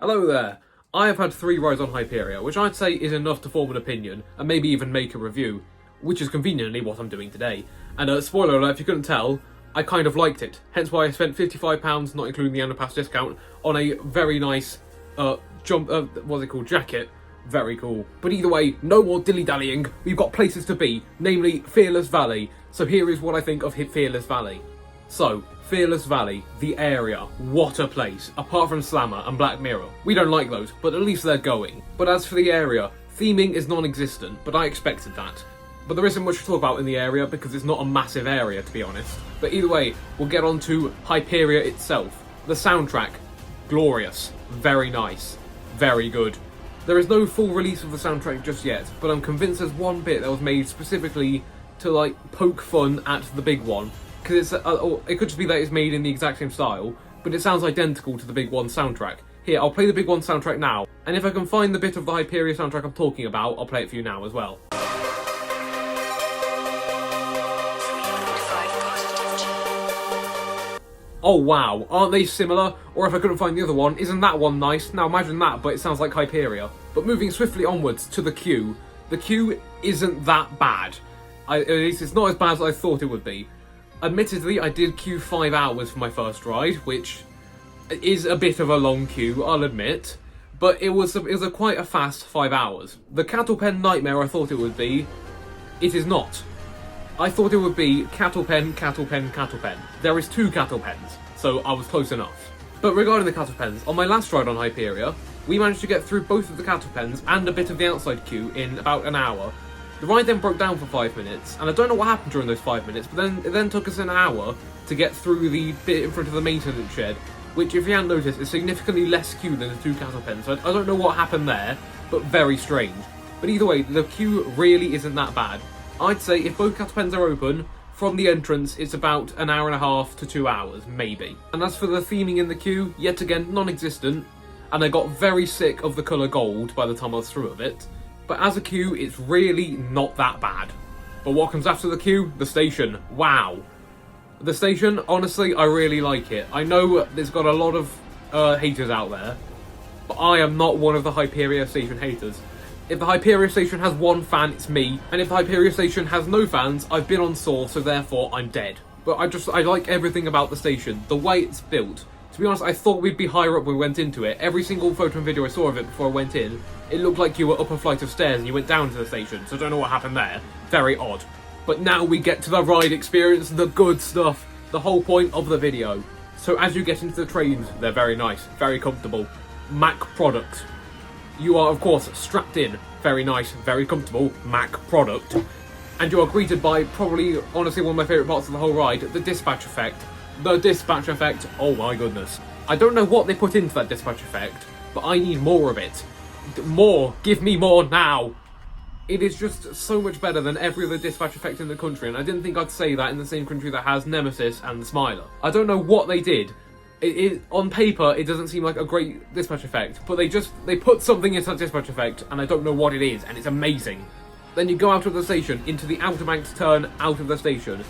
Hello there. I have had 3 rides on Hyperia, which I'd say is enough to form an opinion, and maybe even make a review, which is conveniently what I'm doing today. And spoiler alert, if you couldn't tell, I kind of liked it, hence why I spent £55, not including the underpass discount, on a very nice jacket. Very cool. But either way, no more dilly-dallying, we've got places to be, namely Fearless Valley. So here is what I think of Fearless Valley. So, Fearless Valley, the area, what a place, apart from Slammer and Black Mirror. We don't like those, but at least they're going. But as for the area, theming is non-existent, but I expected that. But there isn't much to talk about in the area because it's not a massive area, to be honest. But either way, we'll get on to Hyperia itself. The soundtrack, glorious, very nice, very good. There is no full release of the soundtrack just yet, but I'm convinced there's one bit that was made specifically to like poke fun at the big one. Because it could just be that it's made in the exact same style, but it sounds identical to the Big One soundtrack. Here, I'll play the Big One soundtrack now, and if I can find the bit of the Hyperia soundtrack I'm talking about, I'll play it for you now as well. Oh wow, aren't they similar? Or if I couldn't find the other one, isn't that one nice? Now imagine that, but it sounds like Hyperia. But moving swiftly onwards to the queue isn't that bad. At least it's not as bad as I thought it would be. Admittedly, I did queue 5 hours for my first ride, which is a bit of a long queue, I'll admit. But it was quite a fast 5 hours. The cattle pen nightmare I thought it would be, it is not. I thought it would be cattle pen, cattle pen, cattle pen. There is 2 cattle pens, so I was close enough. But regarding the cattle pens, on my last ride on Hyperia, we managed to get through both of the cattle pens and a bit of the outside queue in about an hour. The ride then broke down for 5 minutes, and I don't know what happened during those 5 minutes, but it then took us an hour to get through the bit in front of the maintenance shed, which, if you hadn't noticed, is significantly less queue than the 2 cattle pens, so I don't know what happened there, but very strange. But either way, the queue really isn't that bad. I'd say if both cattle pens are open, from the entrance it's about an hour and a half to 2 hours, maybe. And as for the theming in the queue, yet again, non-existent, and I got very sick of the colour gold by the time I was through with it. But as a queue, it's really not that bad. But what comes after the queue? The station. Wow. The station, honestly, I really like it. I know there's got a lot of haters out there, but I am not one of the Hyperia station haters. If the Hyperia station has 1 fan, it's me. And if the Hyperia station has no fans, I've been on sore, so therefore I'm dead. But I like everything about the station. The way it's built. To be honest, I thought we'd be higher up when we went into it. Every single photo and video I saw of it before I went in, it looked like you were up a flight of stairs and you went down to the station, so I don't know what happened there. Very odd. But now we get to the ride experience, the good stuff, the whole point of the video. So as you get into the trains, they're very nice, very comfortable. Mac product. You are, of course, strapped in. Very nice, very comfortable Mac product. And you are greeted by probably, honestly, one of my favourite parts of the whole ride, the dispatch effect. The dispatch effect, oh my goodness. I don't know what they put into that dispatch effect, but I need more of it. More! Give me more now! It is just so much better than every other dispatch effect in the country, and I didn't think I'd say that in the same country that has Nemesis and the Smiler. I don't know what they did. On paper, it doesn't seem like a great dispatch effect, but they put something into that dispatch effect, and I don't know what it is, and it's amazing. Then you go out of the station, into the outer banked turn out of the station.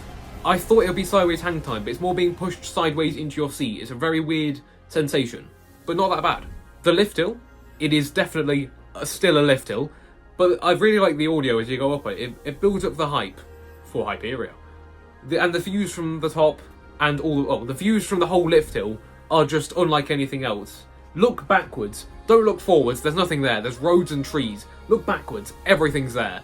I thought it would be sideways hang time, but it's more being pushed sideways into your seat. It's a very weird sensation, but not that bad. The lift hill, it is definitely still a lift hill, but I really like the audio as you go up it. It builds up the hype for Hyperia. And the views from the top and the views from the whole lift hill are just unlike anything else. Look backwards, don't look forwards, there's nothing there, there's roads and trees. Look backwards, everything's there.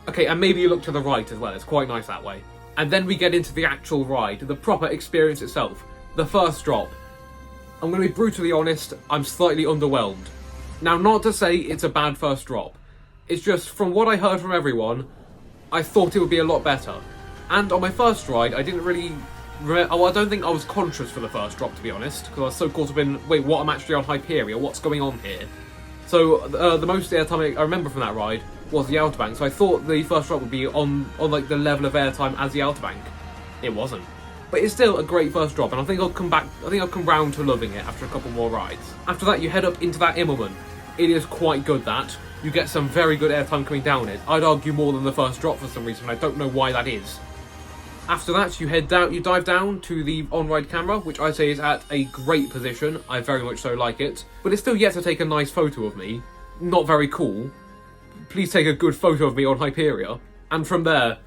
Okay, and maybe you look to the right as well, it's quite nice that way. And then we get into the actual ride, the proper experience itself. The first drop. I'm going to be brutally honest, I'm slightly underwhelmed. Now, not to say it's a bad first drop. It's just, from what I heard from everyone, I thought it would be a lot better. And on my first ride, I didn't really... I don't think I was conscious for the first drop, to be honest, because I was so caught up in, wait, what, I'm actually on Hyperia, what's going on here? So, the most airtime I remember from that ride was the outer bank, so I thought the first drop would be on like the level of airtime as the outer bank. It wasn't. But it's still a great first drop, and I think I'll come round to loving it after a couple more rides. After that, you head up into that Immelman. It is quite good, that. You get some very good airtime coming down it. I'd argue more than the first drop for some reason, I don't know why that is. After that, you dive down to the on-ride camera, which I say is at a great position. I very much so like it, but it's still yet to take a nice photo of me. Not very cool. Please take a good photo of me on Hyperia. And from there,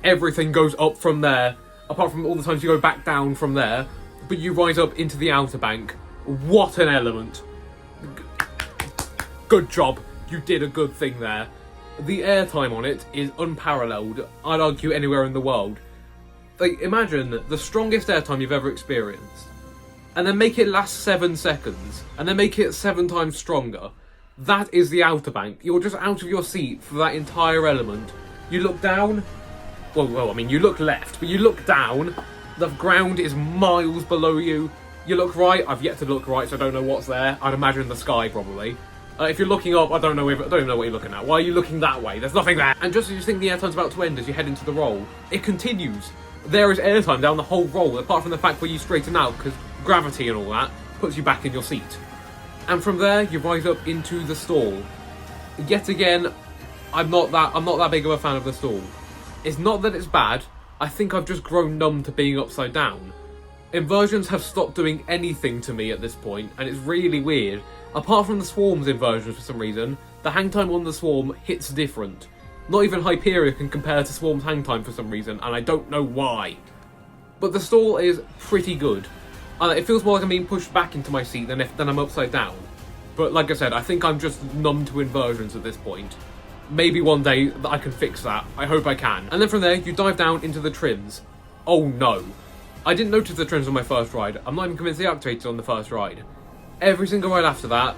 everything goes up from there, apart from all the times you go back down from there, but you rise up into the outer bank. What an element. Good job. You did a good thing there. The airtime on it is unparalleled, I'd argue anywhere in the world. Like, imagine the strongest airtime you've ever experienced, and then make it last 7 seconds, and then make it 7 times stronger. That is the outer bank. You're just out of your seat for that entire element. You look down, well, I mean, you look left, but you look down, the ground is miles below you. You look right, I've yet to look right, so I don't know what's there. I'd imagine the sky, probably. If you're looking up, I don't even know what you're looking at. Why are you looking that way? There's nothing there. And just as you think the airtime's about to end as you head into the roll, it continues. There is airtime down the whole roll, apart from the fact where you straighten out, because gravity and all that puts you back in your seat. And from there, you rise up into the stall. Yet again, I'm not that big of a fan of the stall. It's not that it's bad. I think I've just grown numb to being upside down. Inversions have stopped doing anything to me at this point, and it's really weird. Apart from the Swarm's inversions for some reason, the hang time on the Swarm hits different. Not even Hyperia can compare to Swarm's hang time for some reason, and I don't know why. But the stall is pretty good. It feels more like I'm being pushed back into my seat than I'm upside down. But like I said, I think I'm just numb to inversions at this point. Maybe one day I can fix that. I hope I can. And then from there, you dive down into the trims. Oh no. I didn't notice the trims on my first ride. I'm not even convinced they activated on the first ride. Every single ride after that,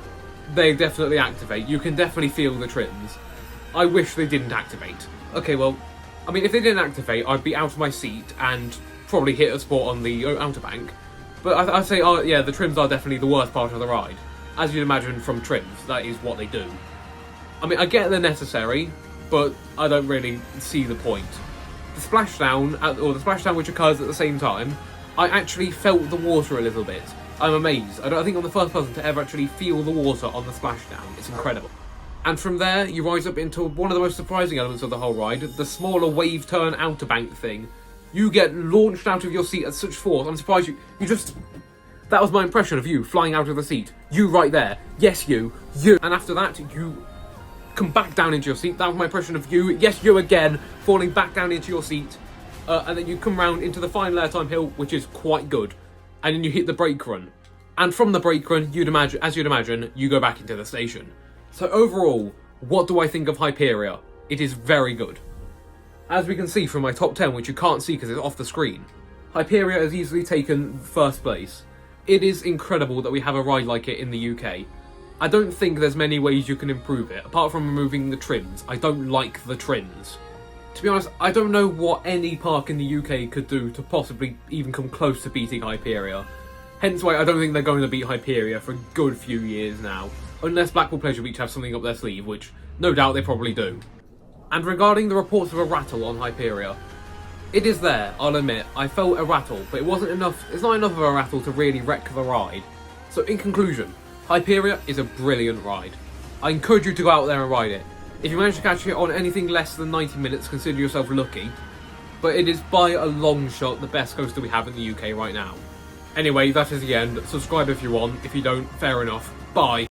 they definitely activate. You can definitely feel the trims. I wish they didn't activate. Okay, well, I mean, if they didn't activate, I'd be out of my seat and probably hit a spot on the outer bank. But I'd say, oh yeah, the trims are definitely the worst part of the ride. As you'd imagine from trims, that is what they do. I mean, I get they're necessary, but I don't really see the point. The splashdown, or the splashdown which occurs at the same time, I actually felt the water a little bit. I'm amazed. I think I'm the first person to ever actually feel the water on the splashdown. It's incredible. And from there, you rise up into one of the most surprising elements of the whole ride, the smaller wave turn outer bank thing. You get launched out of your seat at such force. I'm surprised you just... That was my impression of you, flying out of the seat. You right there. Yes, you. And after that, you come back down into your seat. That was my impression of you. Yes, you again, falling back down into your seat. And then you come round into the final airtime hill, which is quite good. And then you hit the brake run. And from the brake run, as you'd imagine, you go back into the station. So overall, what do I think of Hyperia? It is very good. As we can see from my top 10, which you can't see because it's off the screen, Hyperia has easily taken first place. It is incredible that we have a ride like it in the UK. I don't think there's many ways you can improve it, apart from removing the trims. I don't like the trims. To be honest, I don't know what any park in the UK could do to possibly even come close to beating Hyperia. Hence why I don't think they're going to beat Hyperia for a good few years now. Unless Blackpool Pleasure Beach have something up their sleeve, which no doubt they probably do. And regarding the reports of a rattle on Hyperia, it is there, I'll admit. I felt a rattle, but it's not enough of a rattle to really wreck the ride. So in conclusion, Hyperia is a brilliant ride. I encourage you to go out there and ride it. If you manage to catch it on anything less than 90 minutes, consider yourself lucky. But it is by a long shot the best coaster we have in the UK right now. Anyway, that is the end. Subscribe if you want. If you don't, fair enough. Bye.